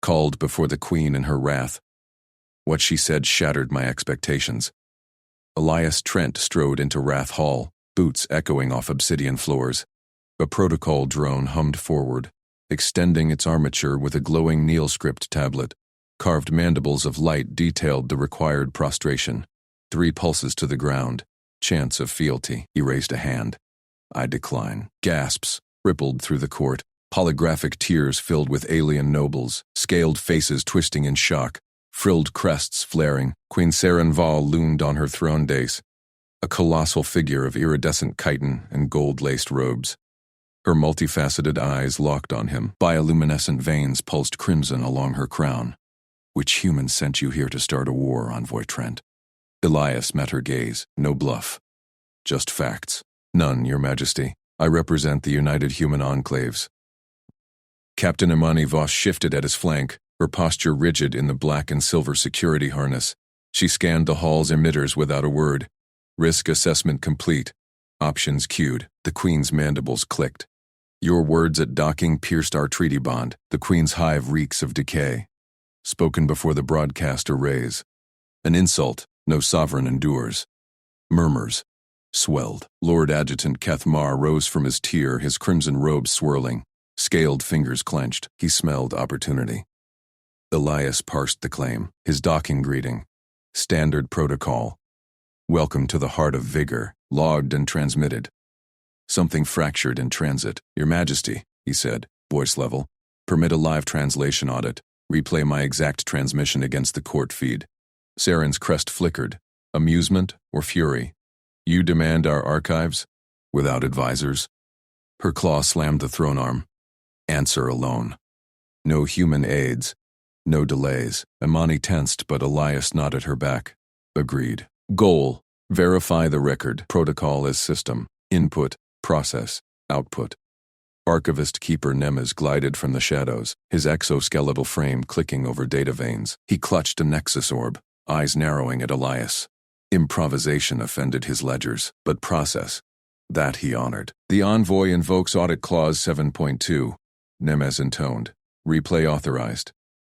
called before the queen in her wrath. What she said shattered my expectations. Elias Trent strode into Wrath Hall, boots echoing off obsidian floors. A protocol drone hummed forward, extending its armature with a glowing Neil-script tablet. Carved mandibles of light detailed the required prostration. 3 pulses to the ground. Chance of fealty. He raised a hand. I decline. Gasps rippled through the court. Holographic tears filled with alien nobles, scaled faces twisting in shock, frilled crests flaring. Queen Saren Val loomed on her throne dais, a colossal figure of iridescent chitin and gold-laced robes. Her multifaceted eyes locked on him. Bioluminescent veins pulsed crimson along her crown. Which human sent you here to start a war, Envoy Trent? Elias met her gaze. No bluff. Just facts. None, Your Majesty. I represent the United Human Enclaves. Captain Imani Voss shifted at his flank, her posture rigid in the black and silver security harness. She scanned the hall's emitters without a word. Risk assessment complete. Options queued. The Queen's mandibles clicked. Your words at docking pierced our treaty bond. The Queen's hive reeks of decay. Spoken before the broadcast arrays. An insult no sovereign endures. Murmurs swelled. Lord Adjutant Cathmar rose from his tier, his crimson robe swirling. Scaled fingers clenched. He smelled opportunity. Elias parsed the claim, his docking greeting. Standard protocol. Welcome to the heart of vigor, logged and transmitted. Something fractured in transit. Your Majesty, he said, voice level. Permit a live translation audit. Replay my exact transmission against the court feed. Saren's crest flickered. Amusement or fury? You demand our archives? Without advisors? Her claw slammed the throne arm. Answer alone. No human aids. No delays. Imani tensed, but Elias nodded her back. Agreed. Goal. Verify the record. Protocol as system. Input. Process. Output. Archivist Keeper Nemes glided from the shadows, his exoskeletal frame clicking over data veins. He clutched a nexus orb, eyes narrowing at Elias. Improvisation offended his ledgers, but process. That he honored. The envoy invokes Audit Clause 7.2. Nemes intoned. Replay authorized.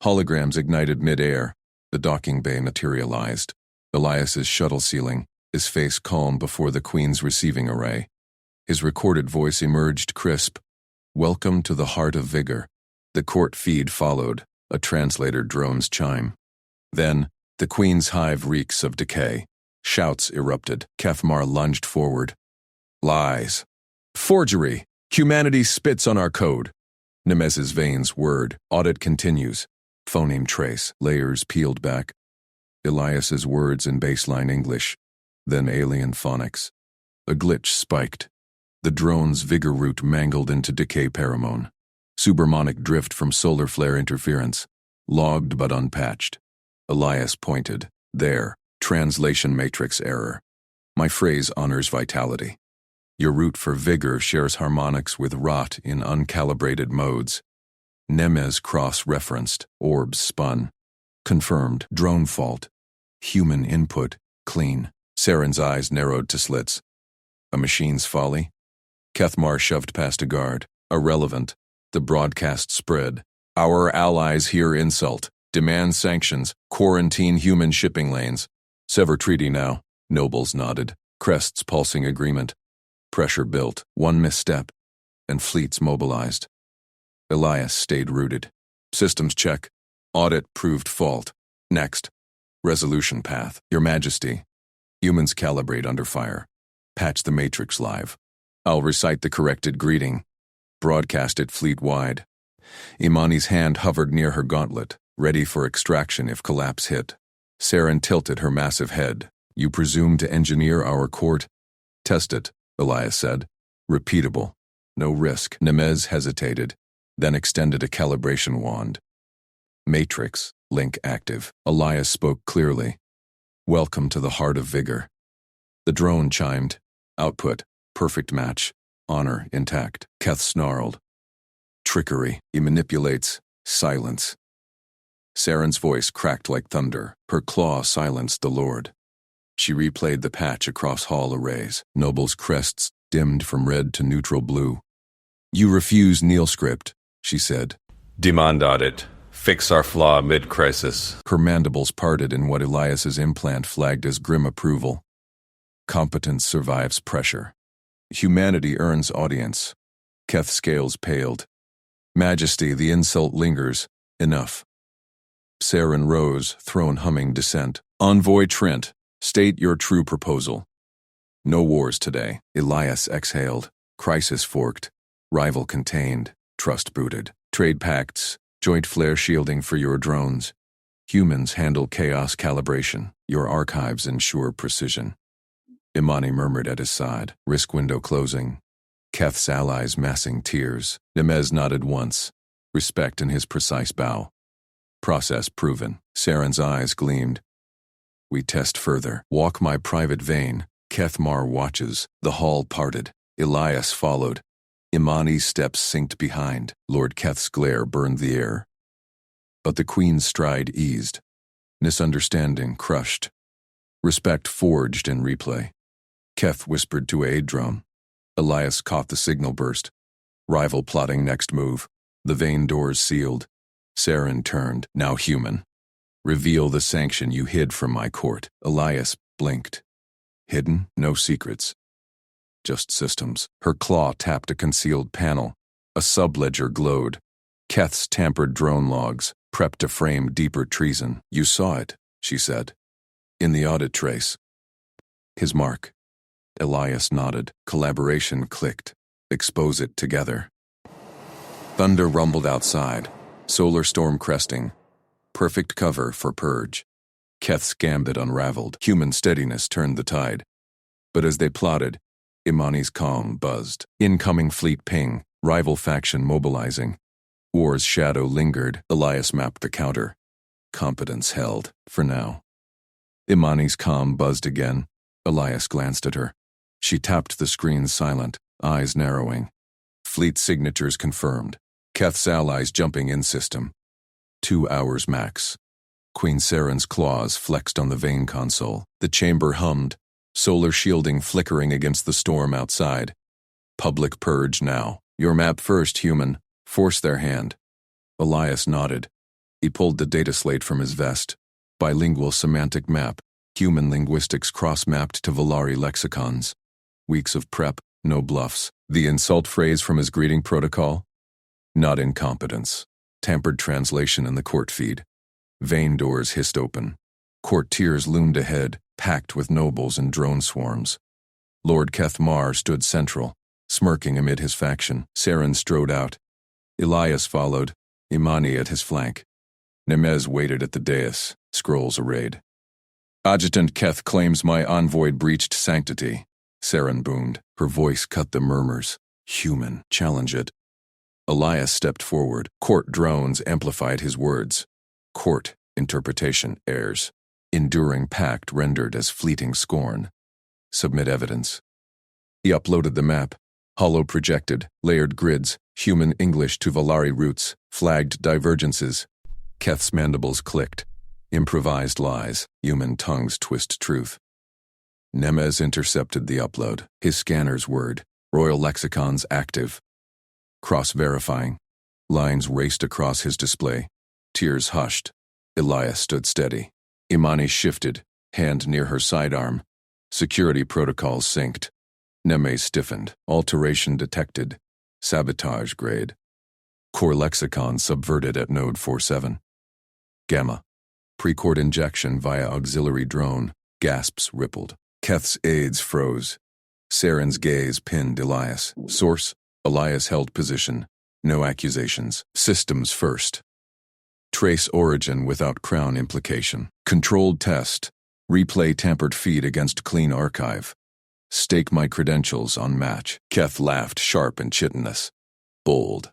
Holograms ignited mid-air. The docking bay materialized. Elias's shuttle ceiling, his face calm before the Queen's receiving array. His recorded voice emerged crisp. Welcome to the heart of vigor. The court feed followed, a translator drone's chime. Then, the Queen's hive reeks of decay. Shouts erupted. Cathmar lunged forward. Lies. Forgery. Humanity spits on our code. Nemes's veins whirred. Audit continues. Phoneme trace. Layers peeled back. Elias's words in baseline English. Then alien phonics. A glitch spiked. The drone's vigor root mangled into decay paramon. Subermonic drift from solar flare interference. Logged but unpatched. Elias pointed. There. Translation matrix error. My phrase honors vitality. Your root for vigor shares harmonics with rot in uncalibrated modes. Nemes cross-referenced. Orbs spun. Confirmed. Drone fault. Human input. Clean. Saren's eyes narrowed to slits. A machine's folly? Cathmar shoved past a guard. Irrelevant. The broadcast spread. Our allies hear insult. Demand sanctions. Quarantine human shipping lanes. Sever treaty now. Nobles nodded. Crests pulsing agreement. Pressure built. One misstep. And fleets mobilized. Elias stayed rooted. Systems check. Audit proved fault. Next. Resolution path. Your Majesty. Humans calibrate under fire. Patch the matrix live. I'll recite the corrected greeting. Broadcast it fleet-wide. Imani's hand hovered near her gauntlet, ready for extraction if collapse hit. Saren tilted her massive head. You presume to engineer our court? Test it, Elias said. Repeatable. No risk. Nemes hesitated, then extended a calibration wand. Matrix. Link active. Elias spoke clearly. Welcome to the heart of vigor. The drone chimed. Output. Perfect match. Honor intact. Keth snarled. Trickery. He manipulates. Silence. Saren's voice cracked like thunder. Her claw silenced the Lord. She replayed the patch across hall arrays. Nobles' crests dimmed from red to neutral blue. You refuse Neil script, she said. Demand audit. Fix our flaw mid-crisis. Her mandibles parted in what Elias's implant flagged as grim approval. Competence survives pressure. Humanity earns audience. Keth's scales paled. Majesty, the insult lingers. Enough. Saren rose, throne humming dissent. Envoy Trent, state your true proposal. No wars today. Elias exhaled. Crisis forked. Rival contained. Trust booted. Trade pacts. Joint flare shielding for your drones. Humans handle chaos calibration. Your archives ensure precision. Imani murmured at his side. Risk window closing. Keth's allies massing tears. Nemez nodded once. Respect in his precise bow. Process proven. Saren's eyes gleamed. We test further. Walk my private vein. Keth Mar watches. The hall parted. Elias followed. Imani's steps synced behind. Lord Keth's glare burned the air. But the Queen's stride eased. Misunderstanding crushed. Respect forged in replay. Keth whispered to a aid drone. Elias caught the signal burst. Rival plotting next move. The vein doors sealed. Saren turned, now human. Reveal the sanction you hid from my court. Elias blinked. Hidden? No secrets. Just systems. Her claw tapped a concealed panel. A subledger glowed. Keth's tampered drone logs, prepped to frame deeper treason. You saw it, she said. In the audit trace. His mark. Elias nodded. Collaboration clicked. Expose it together. Thunder rumbled outside. Solar storm cresting. Perfect cover for purge. Keth's gambit unraveled. Human steadiness turned the tide. But as they plotted, Imani's calm buzzed. Incoming fleet ping. Rival faction mobilizing. War's shadow lingered. Elias mapped the counter. Competence held, for now. Imani's calm buzzed again. Elias glanced at her. She tapped the screen silent, eyes narrowing. Fleet signatures confirmed. Keth's allies jumping in system. 2 hours max. Queen Saren's claws flexed on the vein console. The chamber hummed. Solar shielding flickering against the storm outside. Public purge now. Your map first, human. Force their hand. Elias nodded. He pulled the data slate from his vest. Bilingual semantic map. Human linguistics cross-mapped to Valari lexicons. Weeks of prep, no bluffs. The insult phrase from his greeting protocol? Not incompetence. Tampered translation in the court feed. Vein doors hissed open. Courtiers loomed ahead, packed with nobles and drone swarms. Lord Keth Mar stood central, smirking amid his faction. Saren strode out. Elias followed, Imani at his flank. Nemez waited at the dais, scrolls arrayed. Adjutant Keth claims my envoy breached sanctity. Saren boomed. Her voice cut the murmurs. Human, challenge it. Elias stepped forward. Court drones amplified his words. Court interpretation airs. Enduring pact rendered as fleeting scorn. Submit evidence. He uploaded the map. Hollow projected, layered grids, human English to Valari roots, flagged divergences. Keth's mandibles clicked. Improvised lies, human tongues twist truth. Nemez intercepted the upload. His scanner's word. Royal lexicons active. Cross-verifying. Lines raced across his display. Tears hushed. Elias stood steady. Imani shifted, hand near her sidearm. Security protocols synced. Nemez stiffened. Alteration detected. Sabotage grade. Core lexicon subverted at node 47. Gamma. Precord injection via auxiliary drone. Gasps rippled. Keth's aides froze. Saren's gaze pinned Elias. Source: Elias held position. No accusations. Systems first. Trace origin without crown implication. Controlled test. Replay tampered feed against clean archive. Stake my credentials on match. Keth laughed, sharp and chitinous. Bold.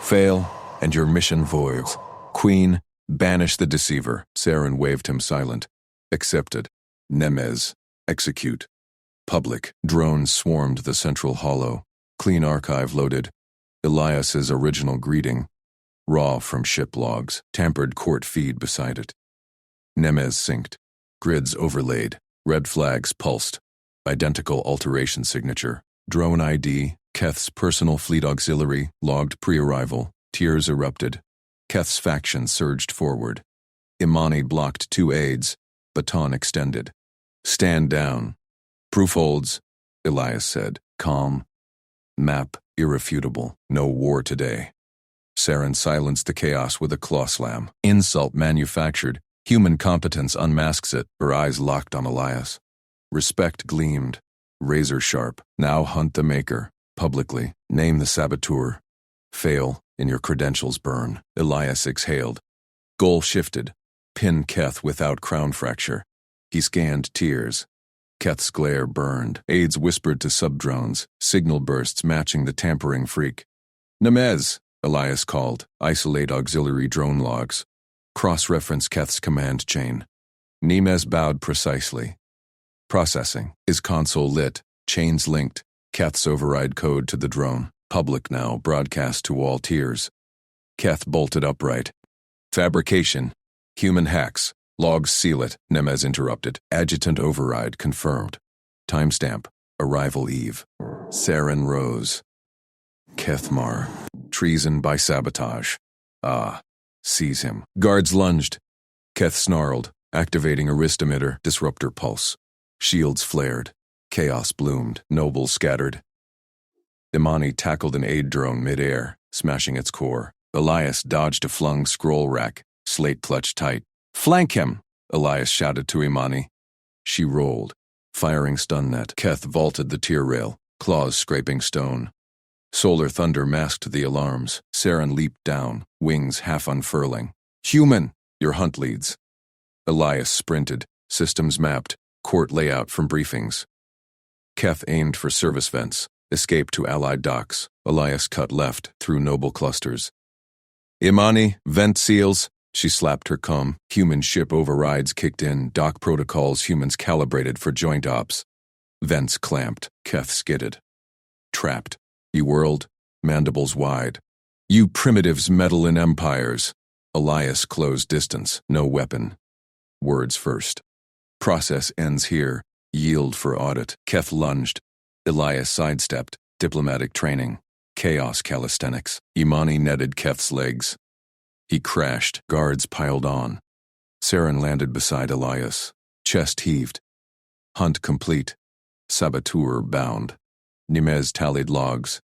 Fail, and your mission void. Queen, banish the deceiver. Saren waved him silent. Accepted. Nemez, execute. Public. Drones swarmed the central hollow. Clean archive loaded. Elias's original greeting. Raw from ship logs. Tampered court feed beside it. Nemez synced. Grids overlaid. Red flags pulsed. Identical alteration signature. Drone ID. Keth's personal fleet auxiliary. Logged pre-arrival. Tears erupted. Keth's faction surged forward. Imani blocked 2 aides, baton extended. Stand down. Proof holds, Elias said, calm. Map irrefutable. No war today. Saren silenced the chaos with a claw slam. Insult manufactured. Human competence unmasks it. Her eyes locked on Elias. Respect gleamed. Razor sharp. Now hunt the maker. Publicly. Name the saboteur. Fail, and your credentials burn. Elias exhaled. Goal shifted. Pin Keth without crown fracture. He scanned tears. Keth's glare burned. Aides whispered to sub-drones, signal bursts matching the tampering freak. Nemez, Elias called. Isolate auxiliary drone logs. Cross-reference Keth's command chain. Nemez bowed precisely. Processing. His console lit. Chains linked. Keth's override code to the drone. Public now, broadcast to all tiers. Keth bolted upright. Fabrication. Human hacks. Logs seal it, Nemez interrupted. Adjutant override confirmed. Timestamp. Arrival eve. Saren rose. Kethmar. Treason by sabotage. Ah. Seize him. Guards lunged. Keth snarled, activating a wrist emitter, disruptor pulse. Shields flared. Chaos bloomed. Nobles scattered. Imani tackled an aid drone mid-air, smashing its core. Elias dodged a flung scroll rack, slate clutched tight. Flank him, Elias shouted to Imani. She rolled, firing stun net. Keth vaulted the tier rail, claws scraping stone. Solar thunder masked the alarms. Saren leaped down, wings half unfurling. Human, your hunt leads. Elias sprinted, systems mapped, court layout from briefings. Keth aimed for service vents, escaped to allied docks. Elias cut left through noble clusters. Imani, vent seals. She slapped her cum. Human ship overrides kicked in, dock protocols humans calibrated for joint ops. Vents clamped. Keth skidded. Trapped. He whirled, mandibles wide. You primitives meddle in empires. Elias closed distance, no weapon. Words first. Process ends here. Yield for audit. Keth lunged. Elias sidestepped. Diplomatic training. Chaos calisthenics. Imani netted Keth's legs. He crashed. Guards piled on. Saren landed beside Elias. Chest heaved. Hunt complete. Saboteur bound. Nemez tallied logs.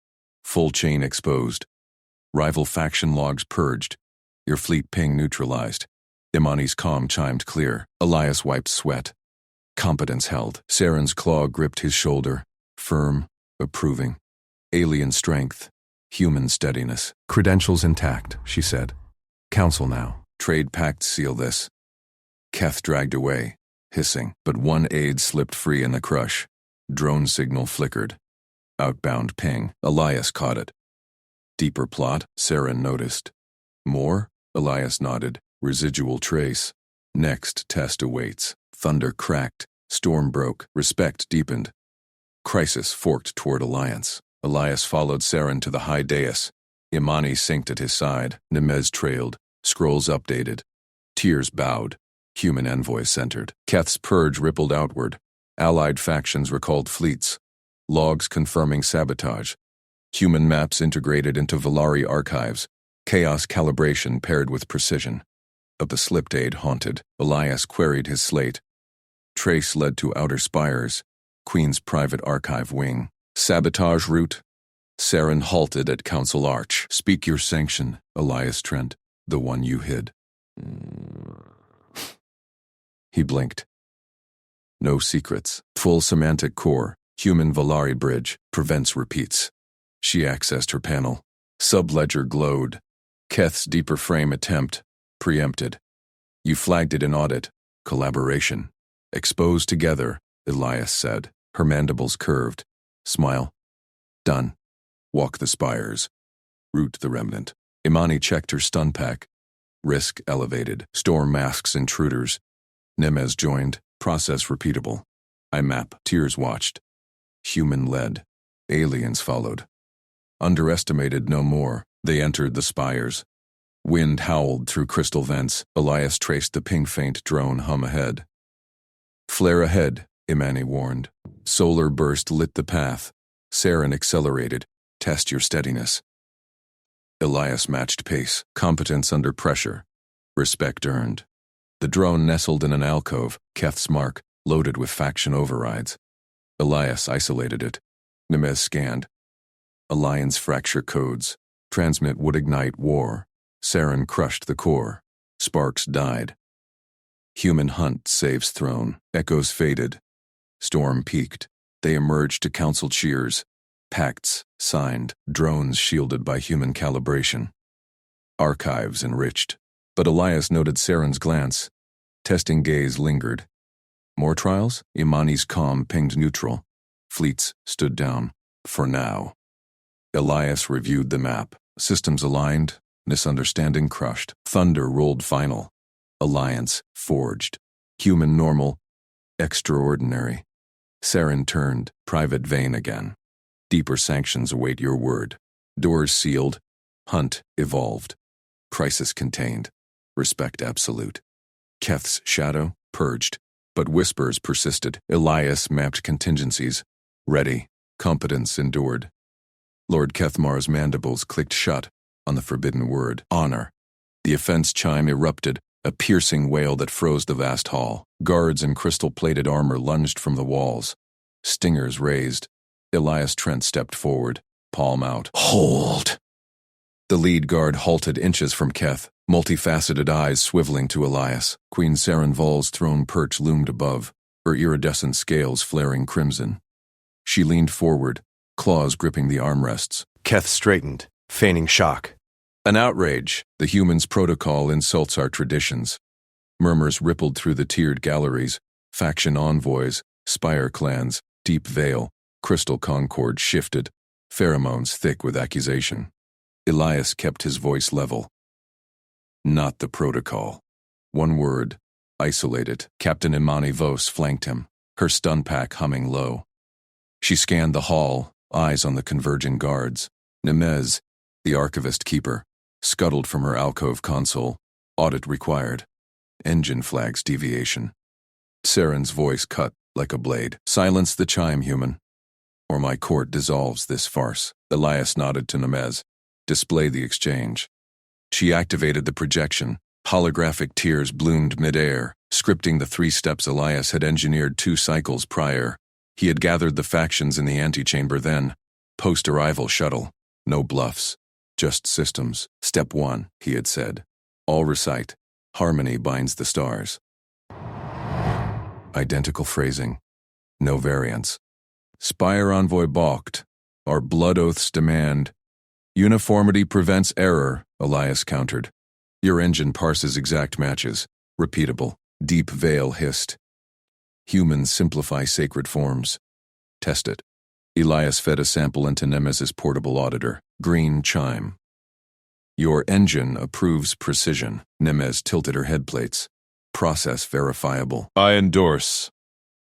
Full chain exposed. Rival faction logs purged. Your fleet ping neutralized. Imani's comm chimed clear. Elias wiped sweat. Competence held. Saren's claw gripped his shoulder. Firm, approving. Alien strength. Human steadiness. Credentials intact, she said. Council now. Trade pacts seal this. Keth dragged away, hissing, but one aide slipped free in the crush. Drone signal flickered. Outbound ping. Elias caught it. Deeper plot, Saren noticed. More? Elias nodded. Residual trace. Next test awaits. Thunder cracked. Storm broke. Respect deepened. Crisis forked toward alliance. Elias followed Saren to the high dais. Imani synced at his side. Nemez trailed. Scrolls updated. Tiers bowed. Human envoys centered. Keth's purge rippled outward. Allied factions recalled fleets. Logs confirming sabotage. Human maps integrated into Valari archives. Chaos calibration paired with precision. Of the slipped aid haunted, Elias queried his slate. Trace led to outer spires. Queen's private archive wing. Sabotage route. Saren halted at Council Arch. Speak your sanction, Elias Trent, the one you hid. He blinked. No secrets. Full semantic core. Human Valari bridge. Prevents repeats. She accessed her panel. Subledger glowed. Keth's deeper frame attempt. Preempted. You flagged it in audit. Collaboration. Exposed together, Elias said. Her mandibles curved. Smile. Done. Walk the spires. Root the remnant. Imani checked her stun pack. Risk elevated. Storm masks intruders. Nemez joined. Process repeatable. IMAP. Tiers watched. Human led. Aliens followed. Underestimated no more. They entered the spires. Wind howled through crystal vents. Elias traced the ping-faint drone hum ahead. Flare ahead, Imani warned. Solar burst lit the path. Saren accelerated. Test your steadiness. Elias matched pace, competence under pressure, respect earned. The drone nestled in an alcove, Keth's mark, loaded with faction overrides. Elias isolated it. Nemez scanned. Alliance fracture codes. Transmit would ignite war. Saren crushed the core. Sparks died. Human hunt saves throne. Echoes faded. Storm peaked. They emerged to council cheers. Pacts signed. Drones shielded by human calibration. Archives enriched. But Elias noted Saren's glance. Testing gaze lingered. More trials? Imani's calm pinged neutral. Fleets stood down. For now. Elias reviewed the map. Systems aligned. Misunderstanding crushed. Thunder rolled final. Alliance forged. Human normal. Extraordinary. Saren turned. Private vein again. Deeper sanctions await your word. Doors sealed. Hunt evolved. Crisis contained. Respect absolute. Keth's shadow purged. But whispers persisted. Elias mapped contingencies. Ready. Competence endured. Lord Kethmar's mandibles clicked shut on the forbidden word, honor. The offense chime erupted, a piercing wail that froze the vast hall. Guards in crystal-plated armor lunged from the walls. Stingers raised. Elias Trent stepped forward, palm out. Hold! The lead guard halted inches from Keth, multifaceted eyes swiveling to Elias. Queen Saren Vol's throne perch loomed above, her iridescent scales flaring crimson. She leaned forward, claws gripping the armrests. Keth straightened, feigning shock. An outrage. The human's protocol insults our traditions. Murmurs rippled through the tiered galleries. Faction envoys, spire clans, deep veil, crystal concord shifted, pheromones thick with accusation. Elias kept his voice level. Not the protocol. One word. Isolated. Captain Imani Vos flanked him, her stun pack humming low. She scanned the hall, eyes on the converging guards. Nemez, the archivist keeper, scuttled from her alcove console. Audit required. Engine flags deviation. Saren's voice cut like a blade. Silence the chime, human, or my court dissolves this farce. Elias nodded to Nemez. Display the exchange. She activated the projection. Holographic tears bloomed midair, scripting the 3 steps Elias had engineered 2 cycles prior. He had gathered the factions in the antechamber then. Post-arrival shuttle. No bluffs. Just systems. Step 1, he had said. All recite. Harmony binds the stars. Identical phrasing. No variants. Spire envoy balked. Our blood oaths demand. Uniformity prevents error, Elias countered. Your engine parses exact matches. Repeatable. Deep veil hissed. Humans simplify sacred forms. Test it. Elias fed a sample into Nemez's portable auditor. Green chime. Your engine approves precision. Nemez tilted her headplates. Process verifiable. I endorse.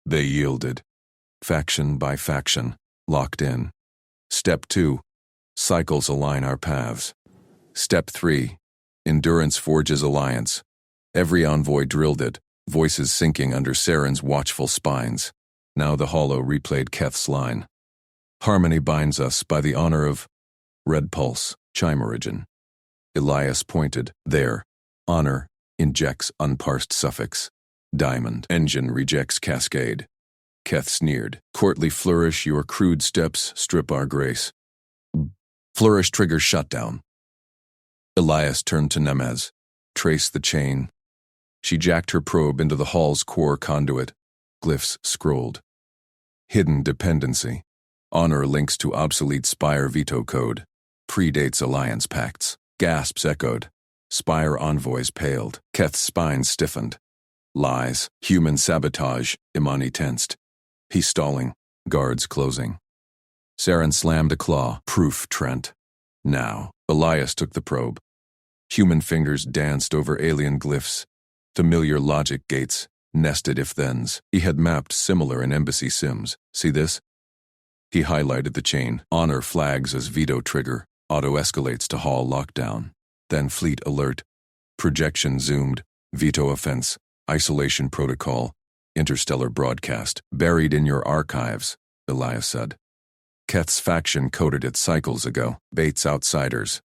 They yielded. Faction by faction. Locked in. Step 2. Cycles align our paths. Step 3. Endurance forges alliance. Every envoy drilled it, voices sinking under Saren's watchful spines. Now the hollow replayed Keth's line. Harmony binds us by the honor of Red Pulse, chime origin. Elias pointed. There. Honor injects unparsed suffix. Diamond. Engine rejects cascade. Keth sneered. Courtly flourish, your crude steps strip our grace. Flourish triggers shutdown. Elias turned to Nemez. Trace the chain. She jacked her probe into the hall's core conduit. Glyphs scrolled. Hidden dependency. Honor links to obsolete Spire veto code. Predates alliance pacts. Gasps echoed. Spire envoys paled. Keth's spine stiffened. Lies. Human sabotage. Imani tensed. He's stalling. Guards closing. Saren slammed a claw. Proof, Trent. Now. Elias took the probe. Human fingers danced over alien glyphs. Familiar logic gates. Nested if-thens. He had mapped similar in embassy sims. See this? He highlighted the chain. Honor flags as veto trigger. Auto-escalates to hall lockdown. Then fleet alert. Projection zoomed. Veto offense. Isolation protocol. Interstellar broadcast. Buried in your archives, Elias said. Keth's faction coded it cycles ago. Bates outsiders.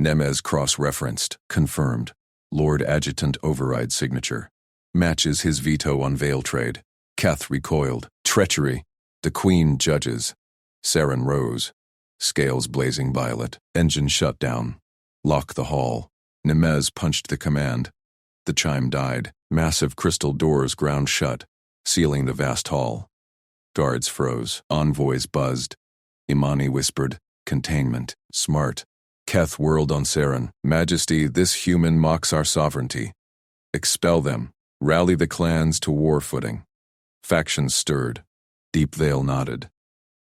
Nemez cross-referenced, confirmed. Lord Adjutant override signature. Matches his veto on veil trade. Keth recoiled. Treachery. The Queen judges. Saren rose. Scales blazing violet. Engine shut down. Lock the hall. Nemez punched the command. The chime died. Massive crystal doors ground shut, sealing the vast hall. Guards froze. Envoys buzzed. Imani whispered, containment, smart. Keth whirled on Saren. Majesty, this human mocks our sovereignty. Expel them. Rally the clans to war footing. Factions stirred. Deep Veil nodded.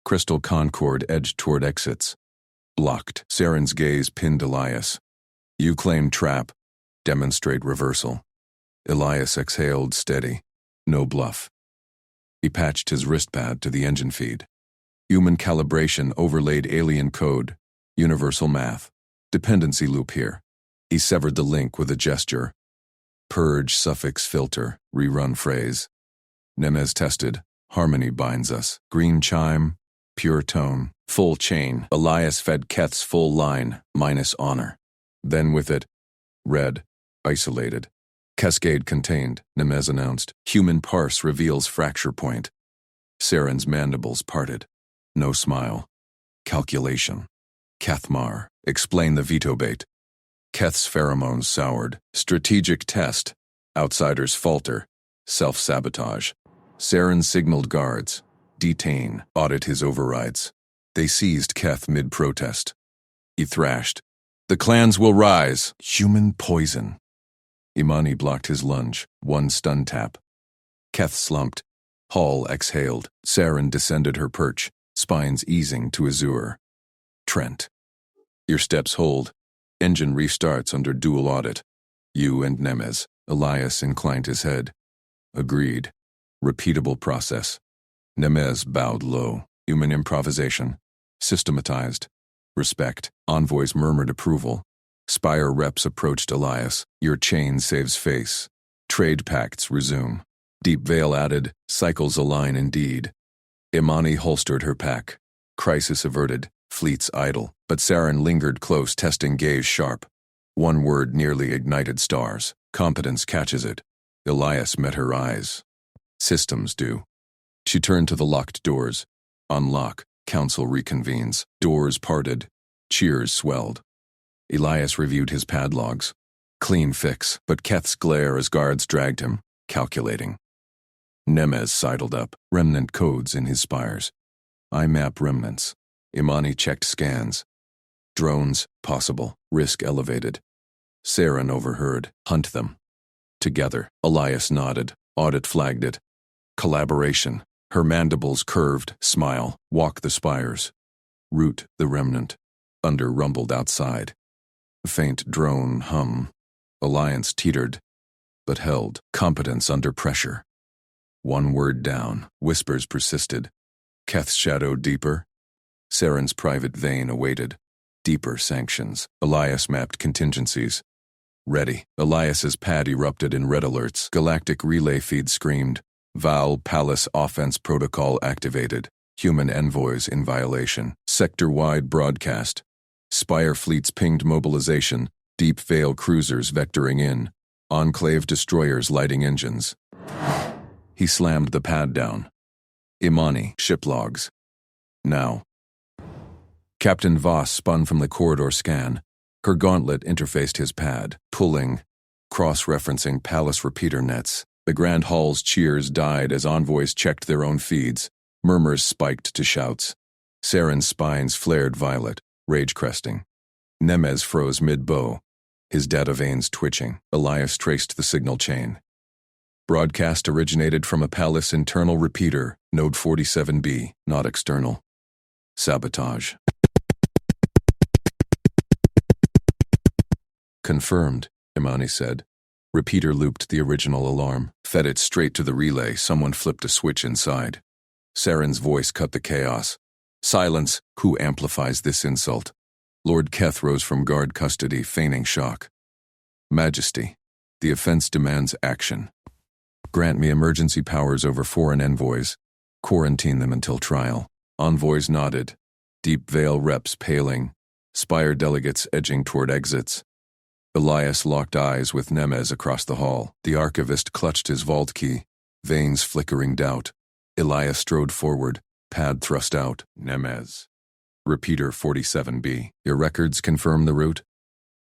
Crystal Concord edged toward exits. Blocked. Saren's gaze pinned Elias. You claim trap. Demonstrate reversal. Elias exhaled steady. No bluff. He patched his wristpad to the engine feed. Human calibration overlaid alien code. Universal math. Dependency loop here. He severed the link with a gesture. Purge suffix filter. Rerun phrase. Nemez tested. Harmony binds us. Green chime. Pure tone. Full chain. Elias fed Keth's full line. Minus honor. Then with it. Red. Isolated. Cascade contained, Nemez announced. Human parse reveals fracture point. Saren's mandibles parted. No smile. Calculation. Kathmar. Explain the veto bait. Keth's pheromones soured. Strategic test. Outsiders falter. Self-sabotage. Saren signaled guards. Detain. Audit his overrides. They seized Keth mid-protest. He thrashed. The clans will rise. Human poison. Imani blocked his lunge. One stun tap. Keth slumped. Hall exhaled. Saren descended her perch, spines easing to azure. Trent. Your steps hold. Engine restarts under dual audit. You and Nemez. Elias inclined his head. Agreed. Repeatable process. Nemez bowed low. Human improvisation. Systematized. Respect. Envoys murmured approval. Spire reps approached Elias. Your chain saves face. Trade pacts resume. Deep Veil added, cycles align indeed. Imani holstered her pack. Crisis averted, fleets idle. But Saren lingered close, testing gaze sharp. One word nearly ignited stars. Competence catches it. Elias met her eyes. Systems do. She turned to the locked doors. Unlock. Council reconvenes. Doors parted. Cheers swelled. Elias reviewed his padlogs. Clean fix, but Keth's glare as guards dragged him, calculating. Nemez sidled up, remnant codes in his spires. I map remnants. Imani checked scans. Drones, possible, risk elevated. Saren overheard, hunt them. Together, Elias nodded, audit flagged it. Collaboration, her mandibles curved, smile, walk the spires. Root the remnant. Thunder rumbled outside. Faint drone hum. Alliance teetered, but held. Competence under pressure. One word down. Whispers persisted. Keth's shadow deeper. Saren's private vein awaited. Deeper sanctions. Elias mapped contingencies. Ready. Elias's pad erupted in red alerts. Galactic relay feed screamed. Val Palace offense protocol activated. Human envoys in violation. Sector-wide broadcast. Spire fleets pinged mobilization, Deep Veil cruisers vectoring in, Enclave destroyers lighting engines. He slammed the pad down. Imani, ship logs. Now. Captain Voss spun from the corridor scan. Her gauntlet interfaced his pad, pulling, cross-referencing palace repeater nets. The Grand Hall's cheers died as envoys checked their own feeds. Murmurs spiked to shouts. Saren's spines flared violet. Rage cresting. Nemez froze mid-bow, his data veins twitching. Elias traced the signal chain. Broadcast originated from a palace internal repeater, node 47B, not external. Sabotage. Confirmed, Imani said. Repeater looped the original alarm, fed it straight to the relay. Someone flipped a switch inside. Saren's voice cut the chaos. Silence. Who amplifies this insult? Lord Keth rose from guard custody, feigning shock. Majesty, the offense demands action. Grant me emergency powers over foreign envoys. Quarantine them until trial. Envoys nodded. Deep Veil reps paling. Spire delegates edging toward exits. Elias locked eyes with Nemez across the hall. The archivist clutched his vault key, veins flickering doubt. Elias strode forward, pad thrust out. Nemez. Repeater 47B. Your records confirm the route?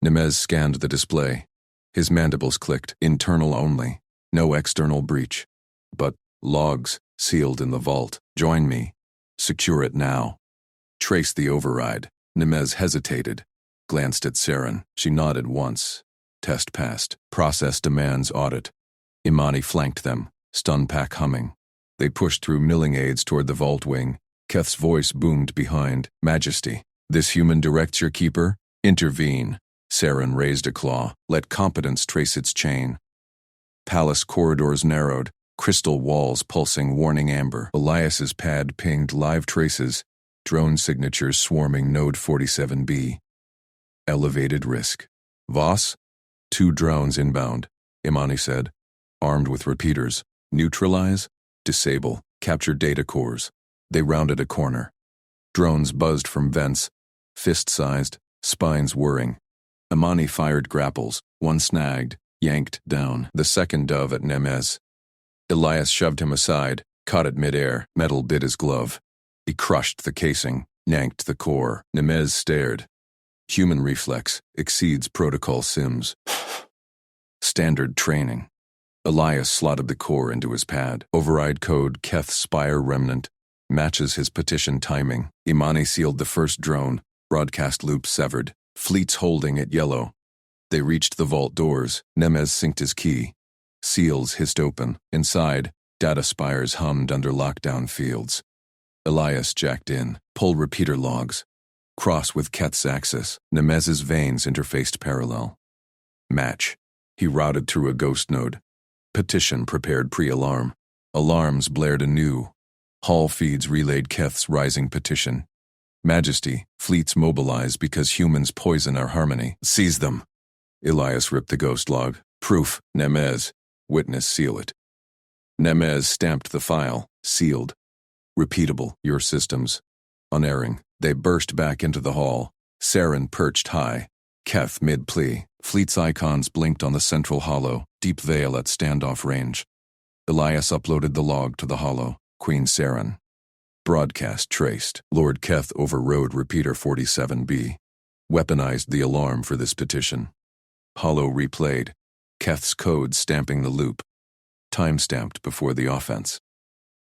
Nemez scanned the display. His mandibles clicked. Internal only. No external breach. But logs, sealed in the vault. Join me. Secure it now. Trace the override. Nemez hesitated, glanced at Saren. She nodded once. Test passed. Process demands audit. Imani flanked them, stun pack humming. They pushed through milling aids toward the vault wing. Keth's voice boomed behind. Majesty, this human directs your keeper? Intervene. Saren raised a claw. Let competence trace its chain. Palace corridors narrowed, crystal walls pulsing warning amber. Elias's pad pinged live traces, drone signatures swarming Node 47B. Elevated risk. Voss? 2 drones inbound, Imani said, armed with repeaters. Neutralize? Disable. Capture data cores. They rounded a corner. Drones buzzed from vents, fist-sized, spines whirring. Imani fired grapples, one snagged, yanked down. The second dove at Nemez. Elias shoved him aside, caught it midair. Metal bit his glove. He crushed the casing, yanked the core. Nemez stared. Human reflex exceeds protocol sims. Standard training. Elias slotted the core into his pad. Override code Keth Spire Remnant. Matches his petition timing. Imani sealed the first drone. Broadcast loop severed. Fleets holding at yellow. They reached the vault doors. Nemez synced his key. Seals hissed open. Inside, data spires hummed under lockdown fields. Elias jacked in. Pull repeater logs. Cross with Keth's axis. Nemez's veins interfaced parallel. Match. He routed through a ghost node. Petition prepared pre-alarm. Alarms blared anew. Hall feeds relayed Keth's rising petition. Majesty, fleets mobilize because humans poison our harmony. Seize them. Elias ripped the ghost log. Proof. Nemez. Witness seal it. Nemez stamped the file. Sealed. Repeatable. Your systems. Unerring. They burst back into the hall. Saren perched high. Keth mid-plea. Fleet's icons blinked on the central hollow. Deep veil at standoff range. Elias uploaded the log to the hollow. Queen Saren. Broadcast traced. Lord Keth overrode repeater 47B. Weaponized the alarm for this petition. Hollow replayed. Keth's code stamping the loop. Time-stamped before the offense.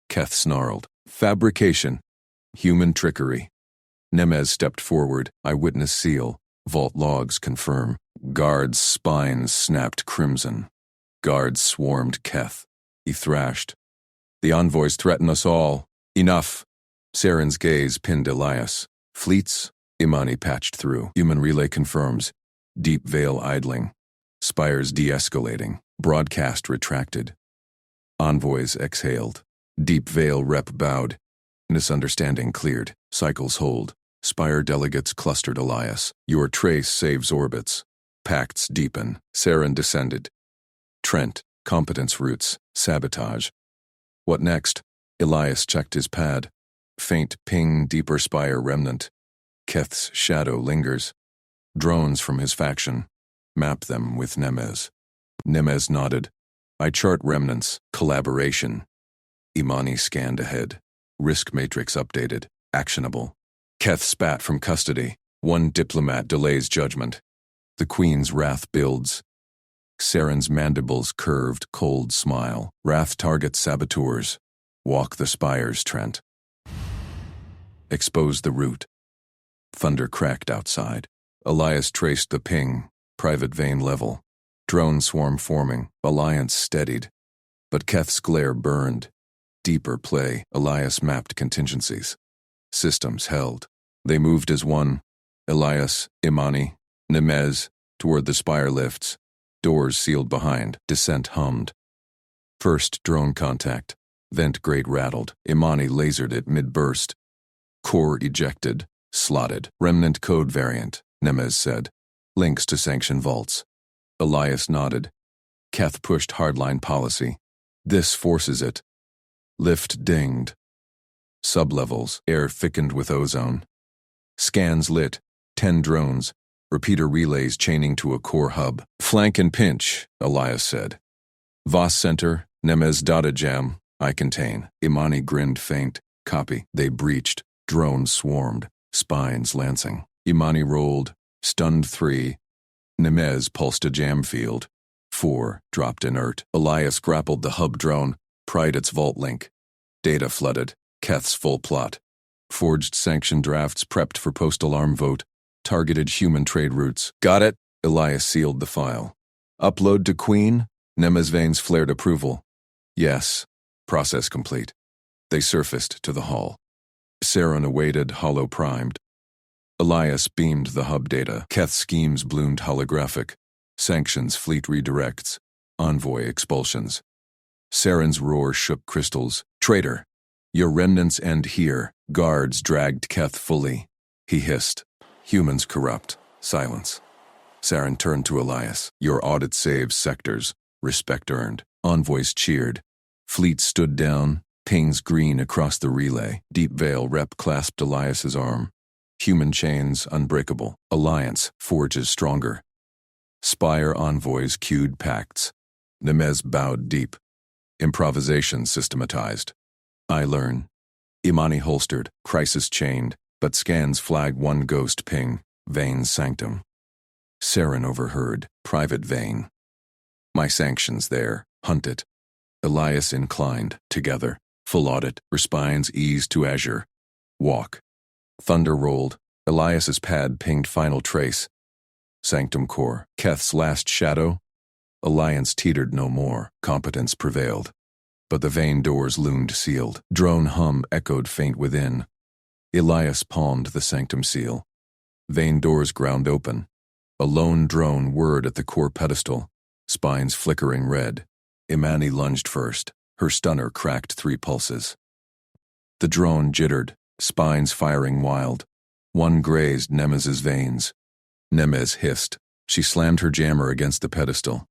Keth snarled. Fabrication. Human trickery. Nemez stepped forward. Eyewitness seal. Vault logs confirm. Guards' spines snapped crimson. Guards swarmed Keth. He thrashed. The envoys threaten us all. Enough. Saren's gaze pinned Elias. Fleets? Imani patched through. Human relay confirms. Deep veil idling. Spires de-escalating. Broadcast retracted. Envoys exhaled. Deep veil rep bowed. Misunderstanding cleared. Cycles hold. Spire delegates clustered Elias. Your trace saves orbits. Pacts deepen. Saren descended. Trent, competence roots, sabotage. What next? Elias checked his pad. Faint ping, deeper spire remnant. Keth's shadow lingers. Drones from his faction. Map them with Nemez. Nemez nodded. I chart remnants. Collaboration. Imani scanned ahead. Risk matrix updated. Actionable. Keth spat from custody. One diplomat delays judgment. The Queen's wrath builds. Saren's mandibles curved, cold smile. Wrath targets saboteurs. Walk the spires, Trent. Expose the route. Thunder cracked outside. Elias traced the ping. Private vein level. Drone swarm forming. Alliance steadied. But Keth's glare burned. Deeper play. Elias mapped contingencies. Systems held. They moved as one. Elias, Imani, Nemez, toward the spire lifts. Doors sealed behind. Descent hummed. First drone contact. Vent grate rattled. Imani lasered it mid-burst. Core ejected. Slotted. Remnant code variant, Nemez said. Links to sanction vaults. Elias nodded. Keth pushed hardline policy. This forces it. Lift dinged. Sublevels. Air thickened with ozone. Scans lit. 10 drones, repeater relays chaining to a core hub. Flank and pinch, Elias said. Voss center, Nemes data jam, I contain. Imani grinned faint. Copy. They breached. Drones swarmed. Spines lancing. Imani rolled. Stunned 3. Nemes pulsed a jam field. 4 dropped inert. Elias grappled the hub drone, pried its vault link. Data flooded. Keth's full plot. Forged sanction drafts prepped for post-alarm vote. Targeted human trade routes. Got it? Elias sealed the file. Upload to Queen? Nemes' veins flared approval. Yes. Process complete. They surfaced to the hall. Saren awaited, holo-primed. Elias beamed the hub data. Keth's schemes bloomed holographic. Sanctions, fleet redirects. Envoy expulsions. Saren's roar shook crystals. Traitor! Your remnants end here. Guards dragged Keth fully. He hissed. Humans corrupt. Silence. Saren turned to Elias. Your audit saves sectors. Respect earned. Envoys cheered. Fleet stood down. Pings green across the relay. Deep Veil rep clasped Elias's arm. Human chains unbreakable. Alliance forges stronger. Spire envoys cued pacts. Nemes bowed deep. Improvisation systematized. I learn. Imani holstered, crisis chained, but scans flagged one ghost ping, Vane's sanctum. Saren overheard, private Vane. My sanctions there, hunt it. Elias inclined, together, full audit, respines ease to azure. Walk. Thunder rolled, Elias's pad pinged final trace. Sanctum core, Keth's last shadow. Alliance teetered no more, competence prevailed. But the Vane doors loomed sealed. Drone hum echoed faint within. Elias palmed the sanctum seal. Vane doors ground open. A lone drone whirred at the core pedestal, spines flickering red. Imani lunged first. Her stunner cracked 3 pulses. The drone jittered, spines firing wild. One grazed Nemes's veins. Nemes hissed. She slammed her jammer against the pedestal.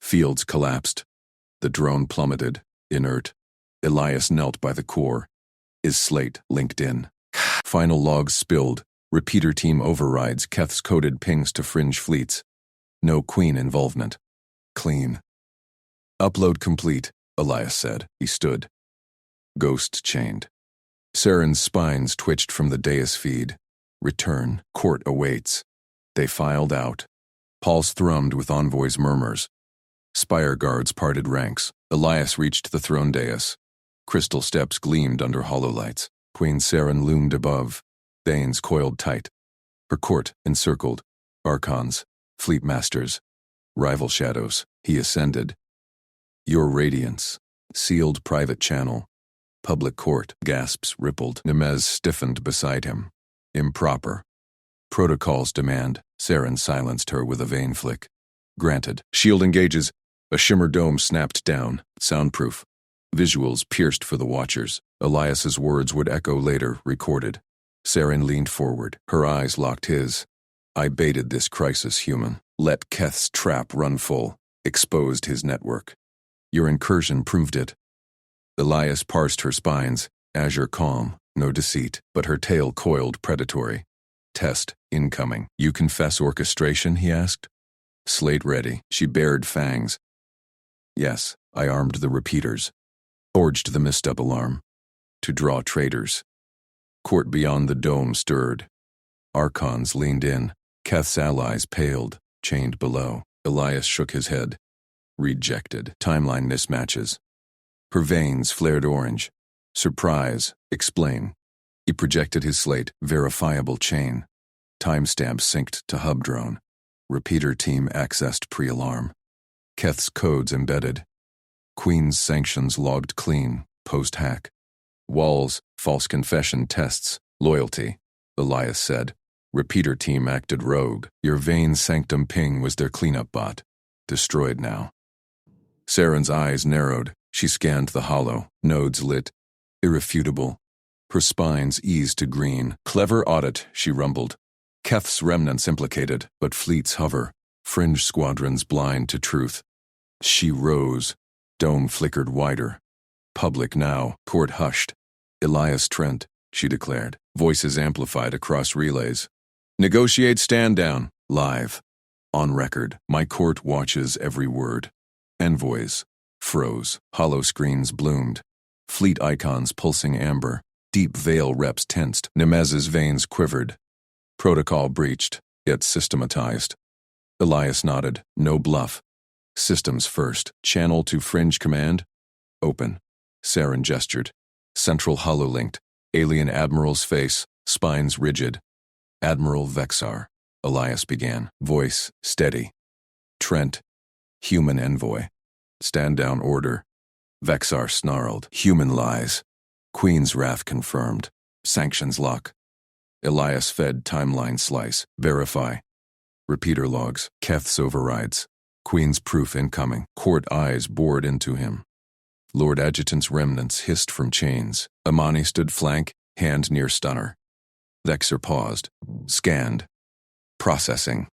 Fields collapsed. The drone plummeted, inert. Elias knelt by the core. His slate linked in. Final logs spilled. Repeater team overrides Keth's coded pings to fringe fleets. No Queen involvement. Clean. Upload complete, Elias said. He stood. Ghosts chained. Saren's spines twitched from the dais feed. Return. Court awaits. They filed out. Pulse thrummed with envoys' murmurs. Spire guards parted ranks. Elias reached the throne dais. Crystal steps gleamed under hololights. Queen Saren loomed above. Thanes coiled tight. Her court encircled. Archons, fleet masters, rival shadows. He ascended. Your radiance. Sealed private channel. Public court. Gasps rippled. Nemes stiffened beside him. Improper. Protocols demand. Saren silenced her with a vain flick. Granted. Shield engages. A shimmer dome snapped down, soundproof. Visuals pierced for the watchers. Elias's words would echo later, recorded. Saren leaned forward. Her eyes locked his. I baited this crisis, human. Let Keth's trap run full. Exposed his network. Your incursion proved it. Elias parsed her spines. Azure calm, no deceit, but her tail coiled predatory. Test, incoming. You confess orchestration, he asked. Slate ready. She bared fangs. Yes, I armed the repeaters. Forged the misstep alarm. To draw traitors. Court beyond the dome stirred. Archons leaned in. Keth's allies paled, chained below. Elias shook his head. Rejected. Timeline mismatches. Her veins flared orange. Surprise. Explain. He projected his slate. Verifiable chain. Timestamp synced to hub drone. Repeater team accessed pre-alarm. Keth's codes embedded. Queen's sanctions logged clean, post-hack. Walls, false confession tests, loyalty, Elias said. Repeater team acted rogue. Your vain sanctum ping was their cleanup bot. Destroyed now. Saren's eyes narrowed. She scanned the hollow. Nodes lit. Irrefutable. Her spines eased to green. Clever audit, she rumbled. Keth's remnants implicated, but fleets hover. Fringe squadrons blind to truth. She rose. Dome flickered wider. Public now. Court hushed. Elias Trent, she declared. Voices amplified across relays. Negotiate stand down. Live. On record. My court watches every word. Envoys. Froze. Hollow screens bloomed. Fleet icons pulsing amber. Deep veil reps tensed. Nemez's veins quivered. Protocol breached, yet systematized. Elias nodded. No bluff. Systems first. Channel to fringe command. Open. Saren gestured. Central hololinked. Alien Admiral's face, spines rigid. Admiral Vexar. Elias began. Voice steady. Trent. Human envoy. Stand down order. Vexar snarled. Human lies. Queen's wrath confirmed. Sanctions lock. Elias fed timeline slice. Verify. Repeater logs. Keth's overrides. Queen's proof incoming. Court eyes bored into him. Lord Adjutant's remnants hissed from chains. Amani stood flank, hand near stunner. Vexar paused. Scanned. Processing.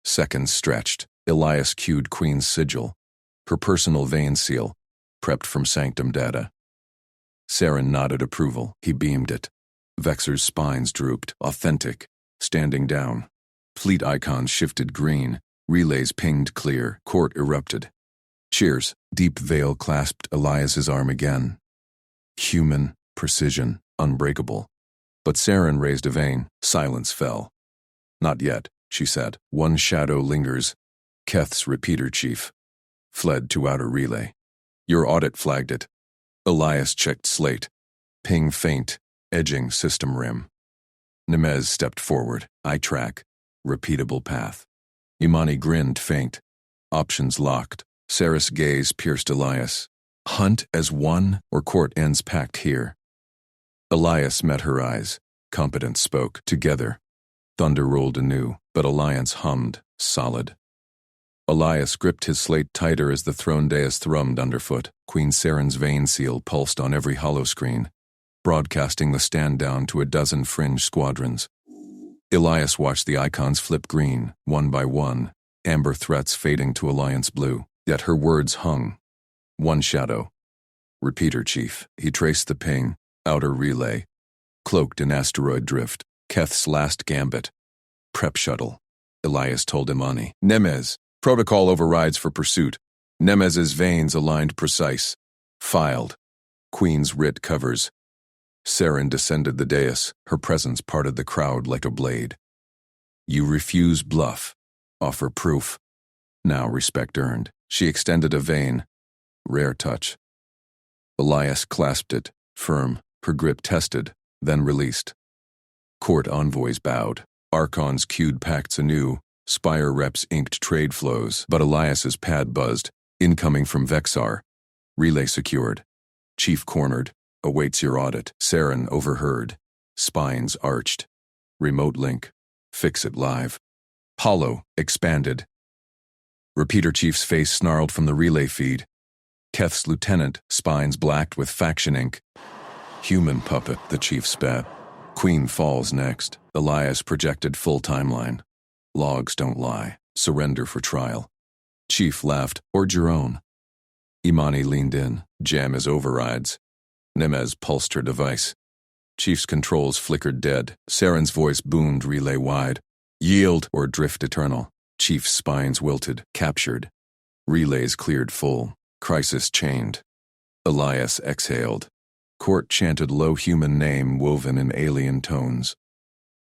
Seconds stretched. Elias cued Queen's sigil. Her personal vein seal. Prepped from sanctum data. Saren nodded approval. He beamed it. Vexar's spines drooped. Authentic. Standing down. Fleet icons shifted green. Relays pinged clear. Court erupted. Cheers. Deep veil clasped Elias's arm again. Human. Precision. Unbreakable. But Saren raised a vein. Silence fell. Not yet, she said. One shadow lingers. Keth's repeater chief. Fled to outer relay. Your audit flagged it. Elias checked slate. Ping faint, edging system rim. Nemez stepped forward. I track. Repeatable path. Imani grinned faint. Options locked. Saris' gaze pierced Elias. Hunt as one, or court ends packed here. Elias met her eyes. Competence spoke. Together. Thunder rolled anew, but Alliance hummed, solid. Elias gripped his slate tighter as the throne dais thrummed underfoot. Queen Saren's vein seal pulsed on every holoscreen, broadcasting the stand down to a dozen fringe squadrons. Elias watched the icons flip green, one by one, amber threats fading to Alliance blue. Yet her words hung. One shadow. Repeater chief. He traced the ping. Outer relay. Cloaked in asteroid drift. Keth's last gambit. Prep shuttle. Elias told Imani. Nemez. Protocol overrides for pursuit. Nemez's veins aligned precise. Filed. Queen's writ covers. Saren descended the dais. Her presence parted the crowd like a blade. You refuse bluff. Offer proof. Now respect earned. She extended a vein. Rare touch. Elias clasped it, firm, her grip tested, then released. Court envoys bowed. Archons cued pacts anew. Spire reps inked trade flows, but Elias's pad buzzed. Incoming from Vexar. Relay secured. Chief cornered. Awaits your audit. Saren overheard. Spines arched. Remote link. Fix it live. Hollow, expanded. Repeater chief's face snarled from the relay feed. Keth's lieutenant, spines blacked with faction ink. Human puppet, the chief spat. Queen falls next. Elias projected full timeline. Logs don't lie. Surrender for trial. Chief laughed. Or your own. Imani leaned in. Jam his overrides. Nemez pulsed her device. Chief's controls flickered dead. Saren's voice boomed relay wide. Yield or drift eternal. Chief's spines wilted. Captured. Relays cleared full. Crisis chained. Elias exhaled. Court chanted low human name woven in alien tones.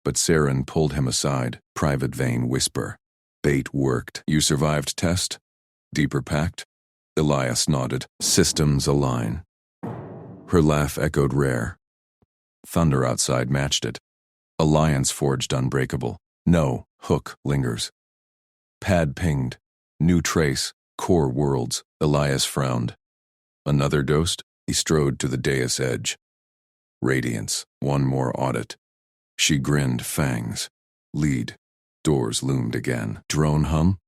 But Saren pulled him aside. Private vein whisper. Bait worked. You survived test? Deeper pact? Elias nodded. Systems align. Her laugh echoed rare. Thunder outside matched it. Alliance forged unbreakable. No, hook lingers. Pad pinged. New trace. Core worlds. Elias frowned. Another dosed? He strode to the dais edge. Radiance. One more audit. She grinned fangs. Lead. Doors loomed again. Drone hum?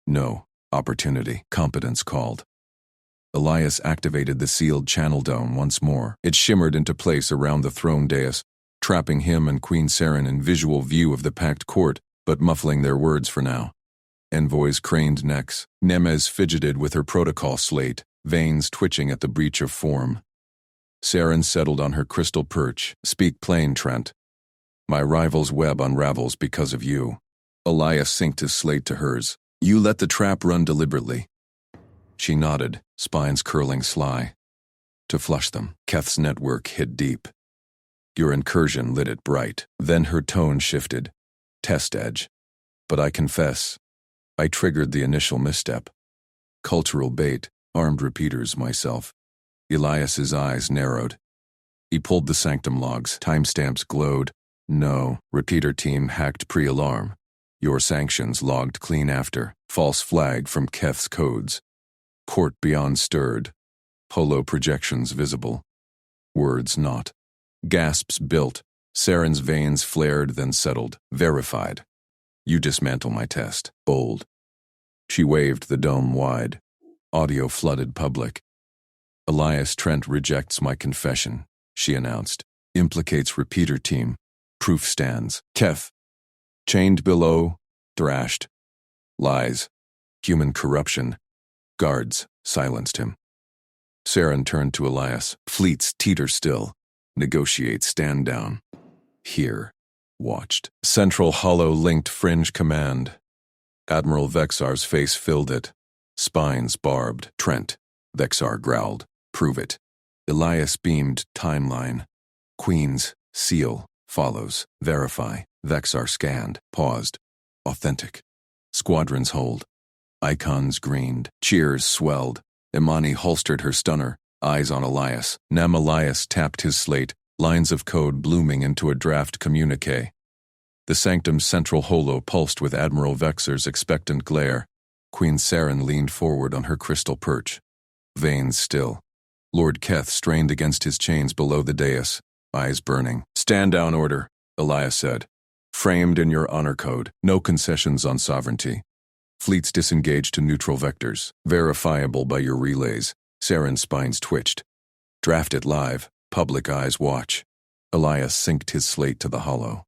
No. Opportunity. Competence called. Elias activated the sealed channel dome once more. It shimmered into place around the throne dais, trapping him and Queen Saren in visual view of the packed court, but muffling their words for now. Envoys craned necks. Nemez fidgeted with her protocol slate, veins twitching at the breach of form. Saren settled on her crystal perch. Speak plain, Trent. My rival's web unravels because of you. Elias synced his slate to hers. You let the trap run deliberately. She nodded, spines curling sly. To flush them, Keth's network hid deep. Your incursion lit it bright. Then her tone shifted. Test edge. But I confess, I triggered the initial misstep. Cultural bait, armed repeaters myself. Elias's eyes narrowed. He pulled the sanctum logs. Timestamps glowed. No, repeater team hacked pre-alarm. Your sanctions logged clean after. False flag from Keth's codes. Court beyond stirred. Holo projections visible. Words not. Gasps built. Saren's veins flared then settled. Verified. You dismantle my test. Bold. She waved the dome wide. Audio flooded public. Elias Trent rejects my confession, she announced. Implicates repeater team. Proof stands. Keth. Chained below. Thrashed. Lies. Human corruption. Guards silenced him. Saren turned to Elias. Fleets teeter still. Negotiate stand down. Here. Watched. Central hollow linked fringe command. Admiral Vexar's face filled it. Spines barbed. Trent. Vexar growled. Prove it. Elias beamed. Timeline. Queen's. Seal. Follows. Verify. Vexar scanned. Paused. Authentic. Squadrons hold. Icons greened. Cheers swelled. Imani holstered her stunner. Eyes on Elias. Elias tapped his slate. Lines of code blooming into a draft communique. The sanctum's central holo pulsed with Admiral Vexar's expectant glare. Queen Saren leaned forward on her crystal perch. Veins still. Lord Keth strained against his chains below the dais, eyes burning. Stand down order, Elias said. Framed in your honor code. No concessions on sovereignty. Fleets disengaged to neutral vectors. Verifiable by your relays. Saren's spines twitched. Draft it live. Public eyes watch. Elias synced his slate to the hollow.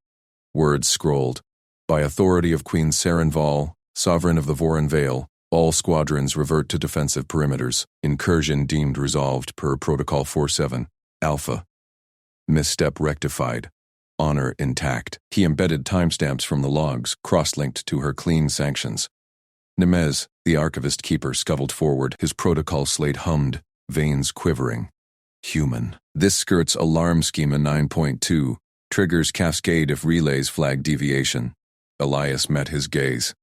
Words scrolled. By authority of Queen Saren Val, sovereign of the Voran Vale, all squadrons revert to defensive perimeters. Incursion deemed resolved per Protocol 47. Alpha. Misstep rectified. Honor intact. He embedded timestamps from the logs, cross-linked to her clean sanctions. Nemez, the archivist keeper, scuttled forward. His protocol slate hummed, veins quivering. Human. This skirts Alarm Schema 9.2, triggers cascade if relays flag deviation. Elias met his gaze.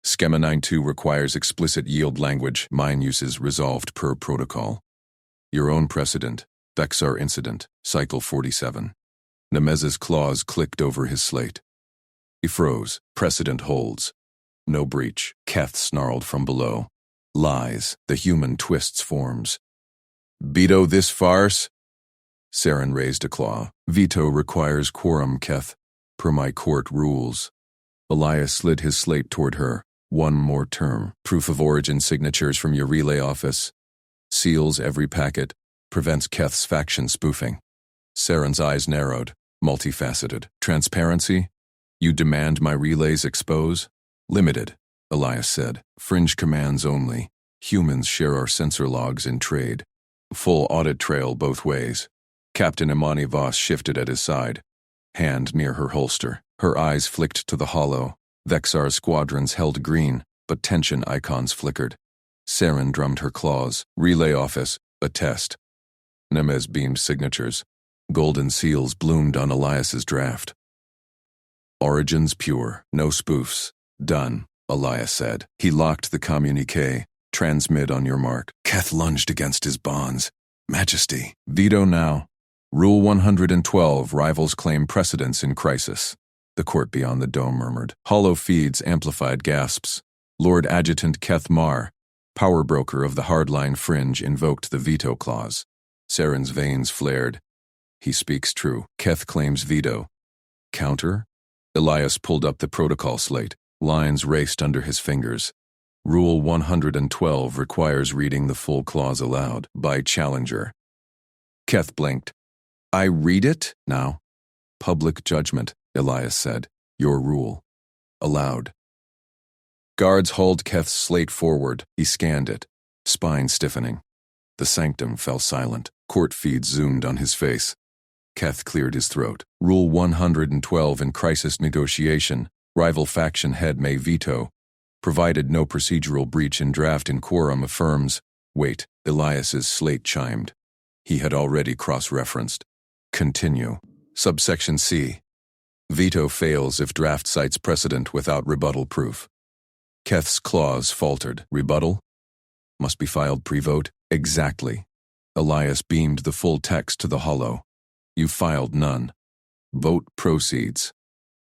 Schema 9.2 requires explicit yield language. Mine uses resolved per protocol. Your own precedent. Vexar incident. Cycle 47. Nemez's claws clicked over his slate. He froze. Precedent holds. No breach. Keth snarled from below. Lies. The human twists forms. Veto this farce? Saren raised a claw. Veto requires quorum, Keth. Per my court rules. Elias slid his slate toward her. One more term. Proof of origin signatures from your relay office. Seals every packet. Prevents Keth's faction spoofing. Saren's eyes narrowed. Multifaceted. Transparency? You demand my relays expose? Limited, Elias said. Fringe commands only. Humans share our sensor logs in trade. Full audit trail both ways. Captain Imani Voss shifted at his side. Hand near her holster. Her eyes flicked to the hollow. Vexar's squadrons held green, but tension icons flickered. Saren drummed her claws. Relay office. Attest. Nemez beamed signatures. Golden seals bloomed on Elias's draft. Origins pure. No spoofs. Done, Elias said. He locked the communique. Transmit on your mark. Keth lunged against his bonds. Majesty. Veto now. Rule 112. Rivals claim precedence in crisis. The court beyond the dome murmured. Hollow feeds amplified gasps. Lord Adjutant Keth Mar, power broker of the hardline fringe, invoked the veto clause. Saren's veins flared. He speaks true. Keth claims veto. Counter? Elias pulled up the protocol slate. Lines raced under his fingers. Rule 112 requires reading the full clause aloud by challenger. Keth blinked. I read it now? Public judgment, Elias said. Your rule. Aloud. Guards hauled Keth's slate forward. He scanned it, spine stiffening. The sanctum fell silent. Court feed zoomed on his face. Keth cleared his throat. Rule 112 in crisis negotiation, rival faction head may veto, provided no procedural breach in draft in quorum affirms. Wait, Elias's slate chimed. He had already cross-referenced. Continue. Subsection C. Veto fails if draft cites precedent without rebuttal proof. Keth's clause faltered. Rebuttal? Must be filed pre-vote? Exactly. Elias beamed the full text to the hollow. You filed none. Vote proceeds.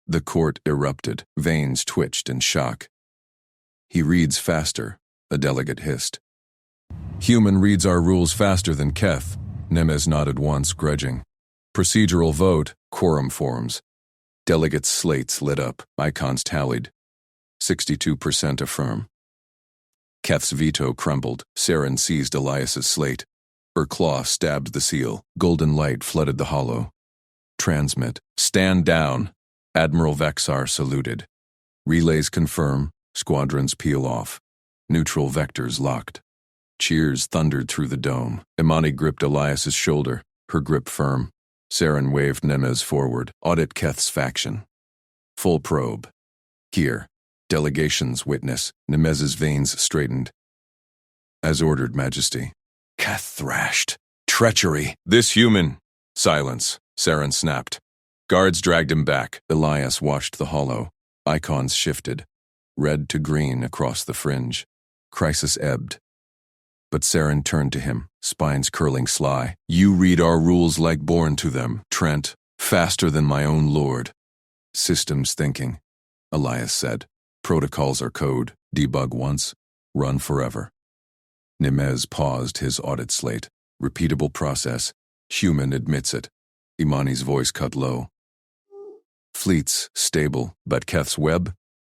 The court erupted. Veins twitched in shock. He reads faster, a delegate hissed. Human reads our rules faster than Keth. Nemes nodded once, grudging. Procedural vote, quorum forms. Delegates' slates lit up, icons tallied. 62% affirm. Keth's veto crumbled. Saren seized Elias's slate. Her claw stabbed the seal. Golden light flooded the hollow. Transmit. Stand down. Admiral Vexar saluted. Relays confirm. Squadrons peel off. Neutral vectors locked. Cheers thundered through the dome. Imani gripped Elias's shoulder, her grip firm. Saren waved Nemes forward. Audit Keth's faction. Full probe. Here. Delegations witness. Nemes's veins straightened. As ordered, Majesty. Keth thrashed. Treachery. This human. Silence. Saren snapped. Guards dragged him back. Elias watched the hollow. Icons shifted. Red to green across the fringe. Crisis ebbed. But Saren turned to him, spines curling sly. You read our rules like born to them, Trent. Faster than my own lord. Systems thinking, Elias said. Protocols are code. Debug once, run forever. Nemes paused his audit slate. Repeatable process. Human admits it. Imani's voice cut low. Fleets, stable, but Keth's web?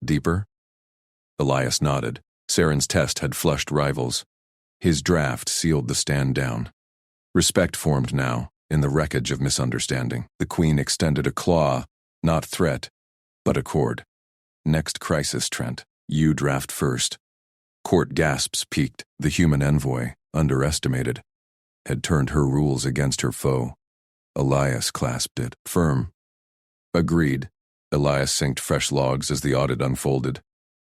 Deeper? Elias nodded. Saren's test had flushed rivals. His draft sealed the stand down. Respect formed now, in the wreckage of misunderstanding. The Queen extended a claw, not threat, but accord. Next crisis, Trent. You draft first. Court gasps peaked. The human envoy, underestimated, had turned her rules against her foe. Elias clasped it. Firm. Agreed. Elias synced fresh logs as the audit unfolded.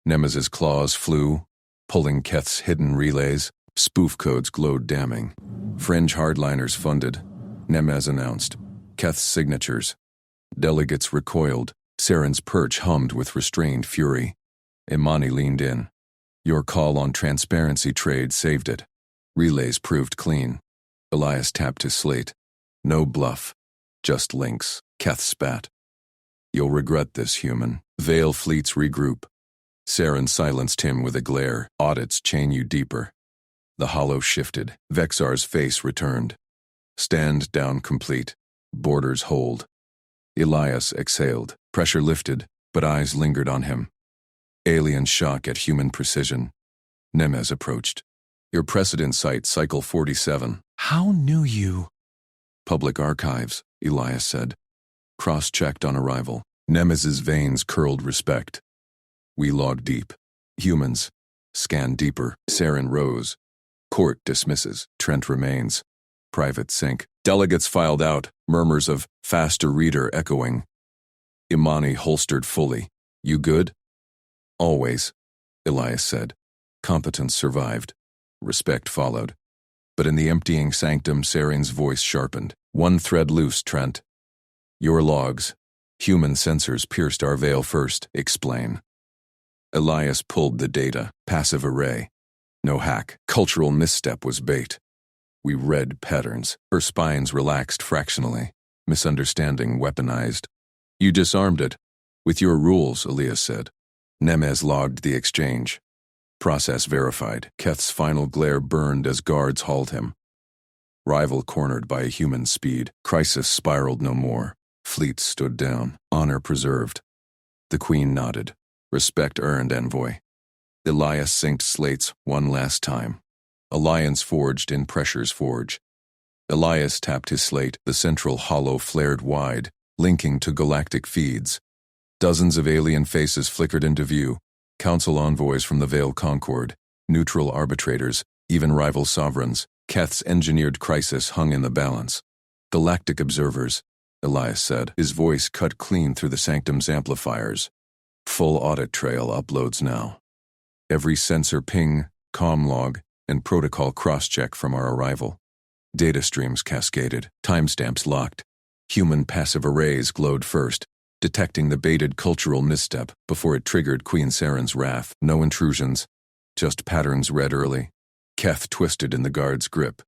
Nemes's claws flew, pulling Keth's hidden relays. Spoof codes glowed damning. Fringe hardliners funded. Nemes announced. Keth's signatures. Delegates recoiled. Saren's perch hummed with restrained fury. Imani leaned in. Your call on transparency trade saved it. Relays proved clean. Elias tapped his slate. No bluff. Just links. Keth spat. You'll regret this, human. Veil fleets regroup. Saren silenced him with a glare. Audits chain you deeper. The hollow shifted. Vexar's face returned. Stand down complete. Borders hold. Elias exhaled. Pressure lifted, but eyes lingered on him. Alien shock at human precision. Nemes approached. Your precedent cite Cycle 47. How knew you? Public archives, Elias said. Cross-checked on arrival. Nemes's veins curled respect. We log deep. Humans. Scan deeper. Saren rose. Court dismisses. Trent remains. Private sync. Delegates filed out. Murmurs of faster reader echoing. Imani holstered fully. You good? Always, Elias said. Competence survived. Respect followed. But in the emptying sanctum, Saren's voice sharpened. One thread loose, Trent. Your logs. Human sensors pierced our veil first. Explain. Elias pulled the data. Passive array. No hack. Cultural misstep was bait. We read patterns. Her spines relaxed fractionally. Misunderstanding weaponized. You disarmed it. With your rules, Elias said. Nemes logged the exchange. Process verified. Keth's final glare burned as guards hauled him. Rival cornered by a human speed. Crisis spiraled no more. Fleets stood down. Honor preserved. The Queen nodded. Respect earned, envoy. Elias synced slates one last time. Alliance forged in Pressure's forge. Elias tapped his slate. The central hollow flared wide, linking to galactic feeds. Dozens of alien faces flickered into view. Council envoys from the Veil Concord, neutral arbitrators, even rival sovereigns. Keth's engineered crisis hung in the balance. Galactic observers, Elias said, his voice cut clean through the sanctum's amplifiers. Full audit trail uploads now. Every sensor ping, comm log, and protocol cross-check from our arrival. Data streams cascaded, timestamps locked. Human passive arrays glowed first, detecting the baited cultural misstep before it triggered Queen Saren's wrath. No intrusions, just patterns read early. Keth twisted in the guard's grip.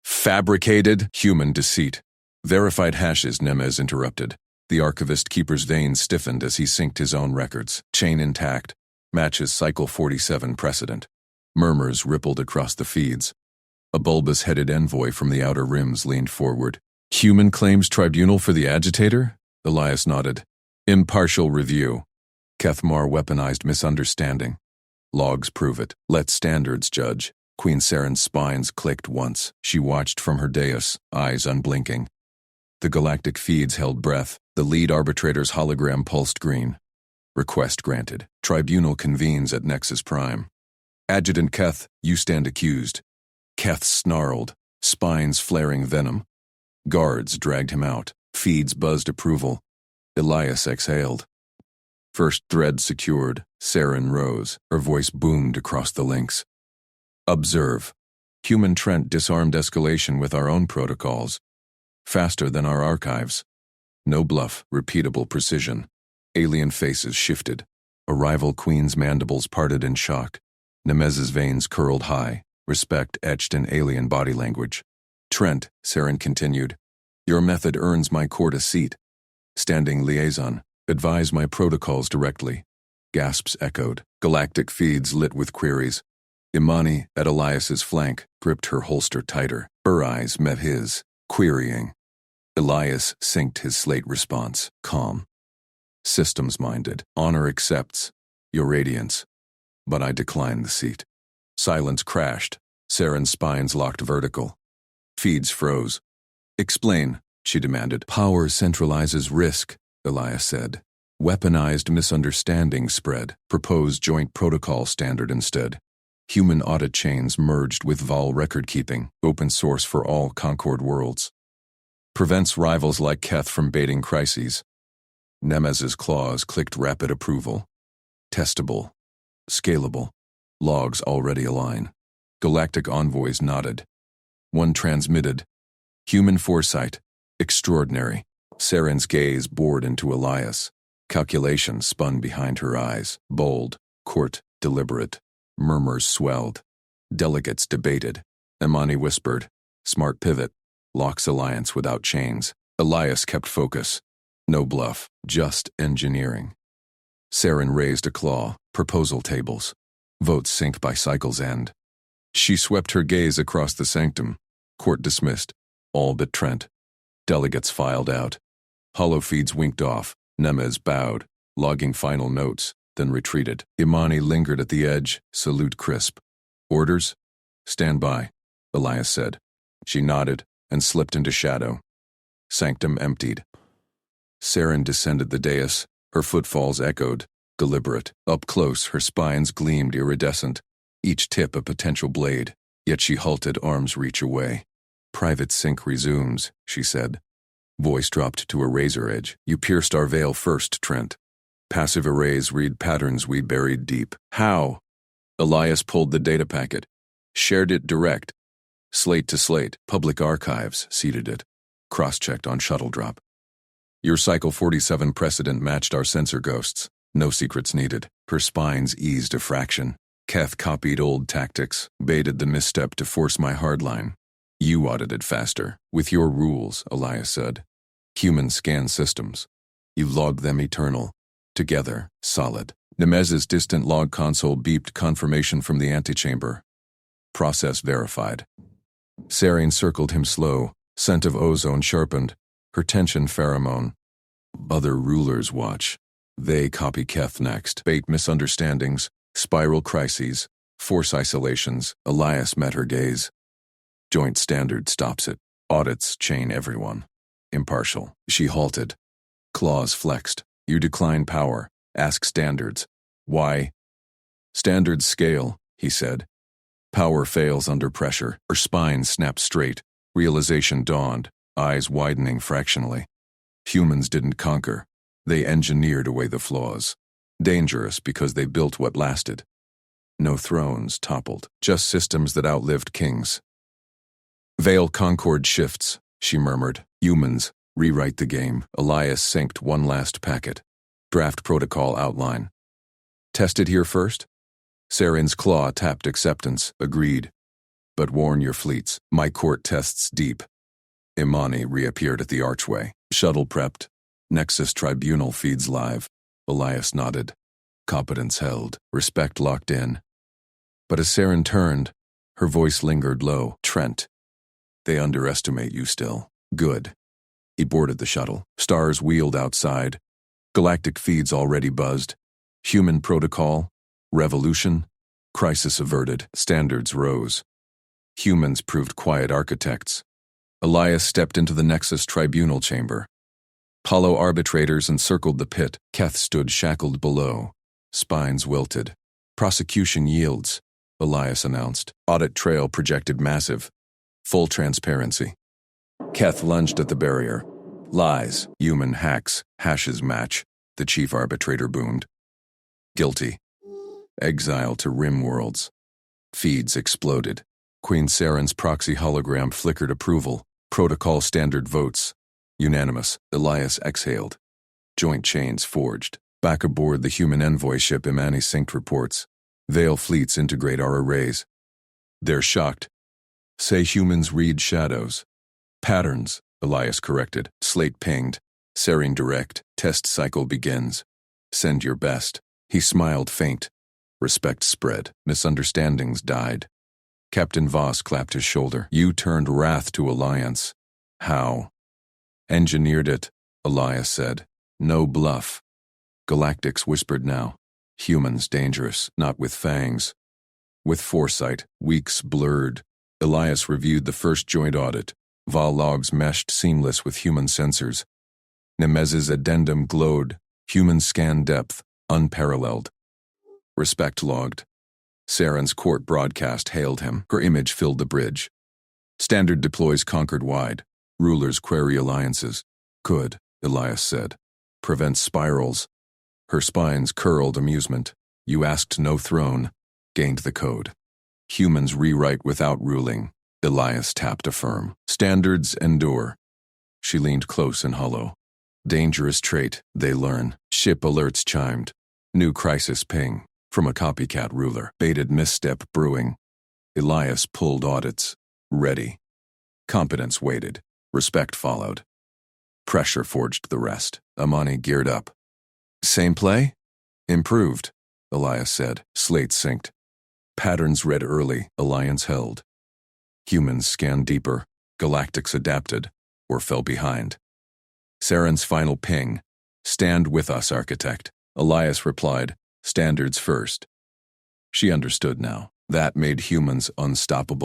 Fabricated human deceit. Verified hashes, Nemez interrupted. The archivist keeper's veins stiffened as he synced his own records. Chain intact. Matches Cycle 47 precedent. Murmurs rippled across the feeds. A bulbous-headed envoy from the outer rims leaned forward. Human Claims Tribunal for the Agitator? Elias nodded. Impartial review. Kethmar weaponized misunderstanding. Logs prove it. Let standards judge. Queen Saren's spines clicked once. She watched from her dais, eyes unblinking. The galactic feeds held breath. The lead arbitrator's hologram pulsed green. Request granted. Tribunal convenes at Nexus Prime. Adjutant Keth, you stand accused. Keth snarled, spines flaring venom. Guards dragged him out. Feeds buzzed approval. Elias exhaled. First thread secured. Saren rose. Her voice boomed across the links. Observe. Human Trent disarmed escalation with our own protocols. Faster than our archives. No bluff, repeatable precision. Alien faces shifted. A rival queen's mandibles parted in shock. Nemez's veins curled high, respect etched in alien body language. Trent, Saren continued, your method earns my court a seat. Standing liaison, advise my protocols directly. Gasps echoed. Galactic feeds lit with queries. Imani, at Elias's flank, gripped her holster tighter. Her eyes met his, querying. Elias synced his slate response, calm. Systems-minded. Honor accepts. Your radiance. But I decline the seat. Silence crashed. Saren's spines locked vertical. Feeds froze. Explain, she demanded. Power centralizes risk, Elias said. Weaponized misunderstanding spread. Propose joint protocol standard instead. Human audit chains merged with Vol record-keeping, open source for all Concord worlds. Prevents rivals like Keth from baiting crises. Nemez's claws clicked rapid approval. Testable. Scalable. Logs already align. Galactic envoys nodded. One transmitted. Human foresight. Extraordinary. Saren's gaze bored into Elias. Calculation spun behind her eyes. Bold. Court. Deliberate. Murmurs swelled. Delegates debated. Imani whispered. Smart pivot. Locks alliance without chains. Elias kept focus. No bluff. Just engineering. Saren raised a claw. Proposal tables. Votes sync by cycle's end. She swept her gaze across the sanctum. Court dismissed. All but Trent. Delegates filed out. Holofeeds winked off. Nemez bowed, logging final notes, then retreated. Imani lingered at the edge, salute crisp. Orders? Stand by, Elias said. She nodded and slipped into shadow. Sanctum emptied. Saren descended the dais. Her footfalls echoed, deliberate. Up close, her spines gleamed iridescent, each tip a potential blade, yet she halted arm's reach away. Private sync resumes, she said. Voice dropped to a razor edge. You pierced our veil first, Trent. Passive arrays read patterns we buried deep. How? Elias pulled the data packet. Shared it direct. Slate to slate, public archives seeded it. Cross-checked on shuttle drop. Your Cycle 47 precedent matched our sensor ghosts. No secrets needed. Her spines eased a fraction. Keth copied old tactics, baited the misstep to force my hardline. You audited faster. With your rules, Elias said. Human scan systems. You logged them eternal. Together, solid. Nemez's distant log console beeped confirmation from the antechamber. Process verified. Saren circled him slow. Scent of ozone sharpened. Her tension pheromone. Other rulers watch. They copy Keth next. Bait misunderstandings. Spiral crises. Force isolations. Elias met her gaze. Joint standard stops it. Audits chain everyone. Impartial. She halted. Claws flexed. You decline power. Ask standards. Why? Standards scale, he said. Power fails under pressure. Her spine snapped straight. Realization dawned. eyes widening fractionally. Humans didn't conquer. They engineered away the flaws. Dangerous because they built what lasted. No thrones toppled, just systems that outlived kings. Veil Concord shifts, she murmured. Humans, rewrite the game. Elias synced one last packet. Draft protocol outline. Test it here first? Saren's claw tapped acceptance, agreed. But warn your fleets, my court tests deep. Imani reappeared at the archway. Shuttle prepped. Nexus Tribunal feeds live. Elias nodded. Competence held. Respect locked in. But as Saren turned, her voice lingered low. Trent. They underestimate you still. Good. He boarded the shuttle. Stars wheeled outside. Galactic feeds already buzzed. Human protocol. Revolution. Crisis averted. Standards rose. Humans proved quiet architects. Elias stepped into the Nexus Tribunal chamber. Hollow arbitrators encircled the pit. Keth stood shackled below. Spines wilted. Prosecution yields, Elias announced. Audit trail projected massive. Full transparency. Keth lunged at the barrier. Lies, human hacks, hashes match, the chief arbitrator boomed. Guilty. Exile to rim worlds. Feeds exploded. Queen Saren's proxy hologram flickered approval. Protocol standard votes. Unanimous. Elias exhaled. Joint chains forged. Back aboard the human envoy ship, Imani synced reports. Veil fleets integrate our arrays. They're shocked. Say humans read shadows. Patterns, Elias corrected. Slate pinged. Saren direct. Test cycle begins. Send your best. He smiled faint. Respect spread. Misunderstandings died. Captain Voss clapped his shoulder. You turned wrath to alliance. How? Engineered it, Elias said. No bluff. Galactics whispered now. Humans dangerous, not with fangs. With foresight, weeks blurred. Elias reviewed the first joint audit. Vol logs meshed seamless with human sensors. Nemez's addendum glowed. Human scan depth, unparalleled. Respect logged. Saren's court broadcast hailed him. Her image filled the bridge. Standard deploys conquered wide. Rulers query alliances. Could, Elias said. Prevent spirals. Her spines curled amusement. You asked no throne. Gained the code. Humans rewrite without ruling. Elias tapped affirm. Standards endure. She leaned close and hollow. Dangerous trait, they learn. Ship alerts chimed. New crisis ping. From a copycat ruler. Baited misstep brewing. Elias pulled audits. Ready. Competence waited. Respect followed. Pressure forged the rest. Imani geared up. Same play? Improved, Elias said. Slate synced. Patterns read early. Alliance held. Humans scanned deeper. Galactics adapted, or fell behind. Saren's final ping. Stand with us, architect. Elias replied. Standards first. She understood now. That made humans unstoppable.